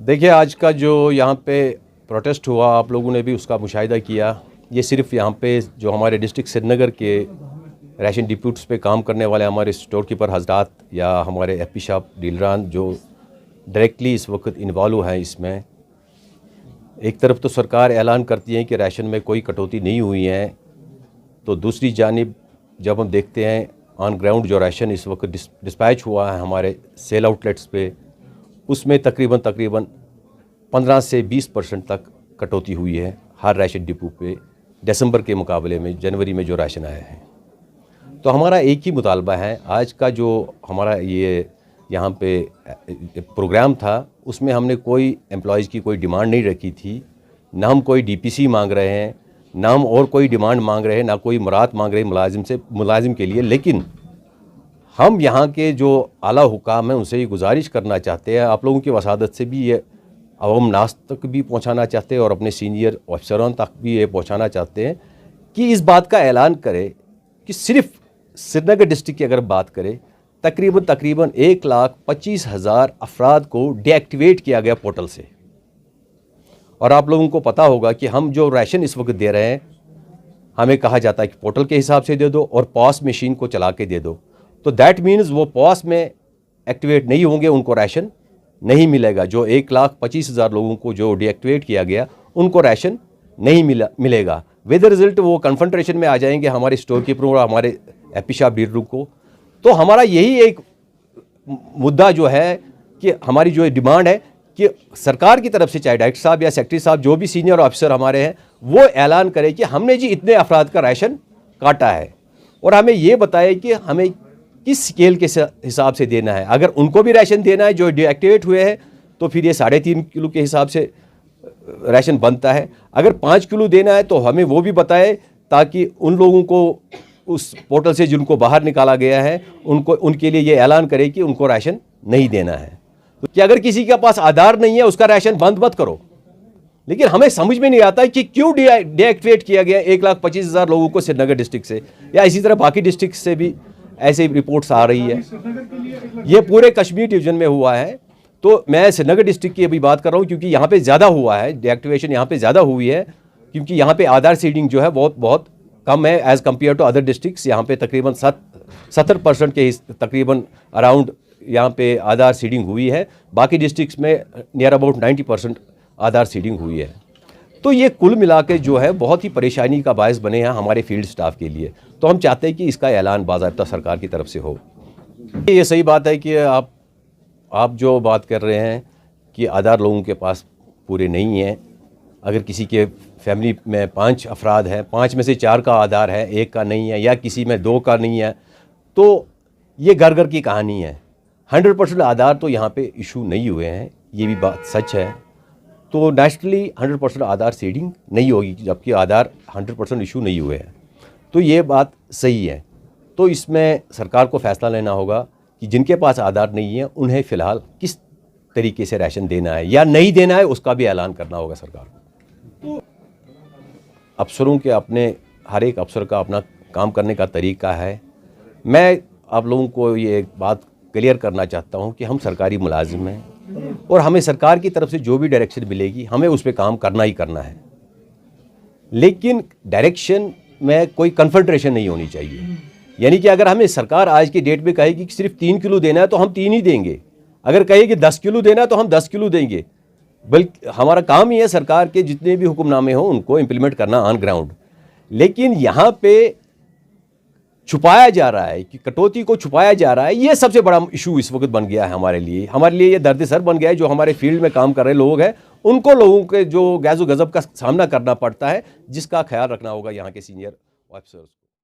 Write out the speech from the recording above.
देखिए, आज का जो यहाँ पे प्रोटेस्ट हुआ, आप लोगों ने भी उसका मुशाहिदा किया। ये सिर्फ यहाँ पे जो हमारे डिस्ट्रिक्ट श्रीनगर के राशन डिप्यूट्स पे काम करने वाले हमारे स्टोर कीपर हजरात या हमारे एफपी शॉप डीलरान जो डायरेक्टली इस वक्त इन्वॉल्व हैं इसमें। एक तरफ तो सरकार ऐलान करती है कि राशन में कोई कटौती नहीं हुई है, तो दूसरी जानिब जब हम देखते हैं ऑन ग्राउंड जो राशन इस वक्त डिस्पैच हुआ है हमारे सेल आउटलेट्स पे, उसमें तकरीबन 15 से 20% तक कटौती हुई है हर राशन डिपो पे दिसंबर के मुकाबले में जनवरी में जो राशन आया है। तो हमारा एक ही मुतालबा है, आज का जो हमारा ये यहाँ पे प्रोग्राम था उसमें हमने कोई एम्प्लॉयज़ की कोई डिमांड नहीं रखी थी, ना हम कोई डीपीसी मांग रहे हैं, ना हम और कोई डिमांड मांग रहे हैं, ना कोई मुराद मांग रहे हैं मुलाजिम के लिए। लेकिन हम यहाँ के जो आला हुकाम हैं उनसे ये गुजारिश करना चाहते हैं, आप लोगों की वसादत से भी ये अवाम नास तक भी पहुँचाना चाहते हैं और अपने सीनियर अफसरों तक भी ये पहुँचाना चाहते हैं कि इस बात का ऐलान करें कि सिर्फ श्रीनगर डिस्ट्रिक्ट की अगर बात करें तकरीबन 1,25,000 अफराद को डीएक्टिवेट किया गया पोर्टल से। और आप लोगों को पता होगा कि हम जो राशन इस वक्त दे रहे हैं, हमें कहा जाता है कि पोर्टल के हिसाब से दे दो और पॉस मशीन को चला के दे दो। तो दैट मीन्स वो पॉस में एक्टिवेट नहीं होंगे, उनको राशन नहीं मिलेगा। जो 1,25,000 लोगों को जो डीएक्टिवेट किया गया उनको राशन नहीं मिलेगा। विद रिजल्ट वो कन्फ्रंटेशन में आ जाएंगे हमारे स्टोर कीपरों और हमारे एफपी शॉप डीलरों को। तो हमारा यही एक मुद्दा जो है कि हमारी जो डिमांड है कि सरकार की तरफ से चाहे डायरेक्टर साहब या सेक्रेटरी साहब जो भी सीनियर ऑफिसर हमारे हैं वो ऐलान करें कि हमने जी इतने अफराद का राशन काटा है और हमें ये बताए कि हमें किस स्केल के हिसाब से देना है। अगर उनको भी राशन देना है जो डीएक्टिवेट हुए हैं तो फिर ये 3.5 किलो के हिसाब से राशन बनता है। अगर 5 किलो देना है तो हमें वो भी बताए ताकि उन लोगों को उस पोर्टल से जिनको बाहर निकाला गया है उनके लिए ये ऐलान करे कि उनको राशन नहीं देना है। तो कि अगर किसी के पास आधार नहीं है उसका राशन बंद मत करो। लेकिन हमें समझ में नहीं आता है कि क्यों डीएक्टिवेट किया गया 1,25,000 लोगों को श्रीनगर डिस्ट्रिक्ट से, या इसी तरह बाकी डिस्ट्रिक्ट से भी ऐसे रिपोर्ट्स आ रही है। ये पूरे कश्मीर डिवीज़न में हुआ है। तो मैं श्रीनगर डिस्ट्रिक्ट की अभी बात कर रहा हूँ क्योंकि यहाँ पे ज़्यादा हुआ है, डीएक्टिवेशन यहाँ पे ज़्यादा हुई है क्योंकि यहाँ पे आधार सीडिंग जो है बहुत कम है as compare to other districts. यहाँ पे तकरीबन 70% के तकरीबन अराउंड यहाँ पे आधार सीडिंग हुई है। बाकी डिस्ट्रिक्ट्स में नियर अबाउट 90% आधार सीडिंग हुई है। तो ये कुल मिला के जो है बहुत ही परेशानी का बायस बने हैं हमारे फील्ड स्टाफ के लिए। तो हम चाहते हैं कि इसका ऐलान बाज़ाब्ता सरकार की तरफ से हो। ये सही बात है कि आप जो बात कर रहे हैं कि आधार लोगों के पास पूरे नहीं हैं। अगर किसी के फैमिली में 5 अफराद हैं, 5 में से 4 का आधार है, 1 का नहीं है, या किसी में 2 का नहीं है, तो ये घर की कहानी है। 100% आधार तो यहाँ पे इशू नहीं हुए हैं, ये भी बात सच है। तो नेशनली 100% आधार सीडिंग नहीं होगी जबकि आधार 100% इशू नहीं हुए हैं। तो ये बात सही है। तो इसमें सरकार को फैसला लेना होगा कि जिनके पास आधार नहीं है उन्हें फ़िलहाल किस तरीके से राशन देना है या नहीं देना है, उसका भी ऐलान करना होगा सरकार को। अफसरों के अपने हर एक अफसर का अपना काम करने का तरीका है। मैं आप लोगों को ये एक बात क्लियर करना चाहता हूँ कि हम सरकारी मुलाजिम हैं और हमें सरकार की तरफ से जो भी डायरेक्शन मिलेगी हमें उस पर काम करना ही करना है। लेकिन डायरेक्शन में कोई कन्फ्रंटेशन नहीं होनी चाहिए। यानी कि अगर हमें सरकार आज की डेट में कहेगी कि सिर्फ 3 किलो देना है तो हम 3 ही देंगे, अगर कहेगी 10 किलो देना है तो हम 10 किलो देंगे। बल्कि हमारा काम ही है सरकार के जितने भी हुक्मनामे हों उनको इम्प्लीमेंट करना ऑन ग्राउंड। लेकिन यहाँ पे छुपाया जा रहा है कि कटौती को छुपाया जा रहा है, ये सबसे बड़ा इशू इस वक्त बन गया है हमारे लिए ये दर्द सर बन गया है। जो हमारे फील्ड में काम कर रहे लोग हैं उनको लोगों के जो गैज़ो गज़ब का सामना करना पड़ता है, जिसका ख्याल रखना होगा यहाँ के सीनियर ऑफिसर्स।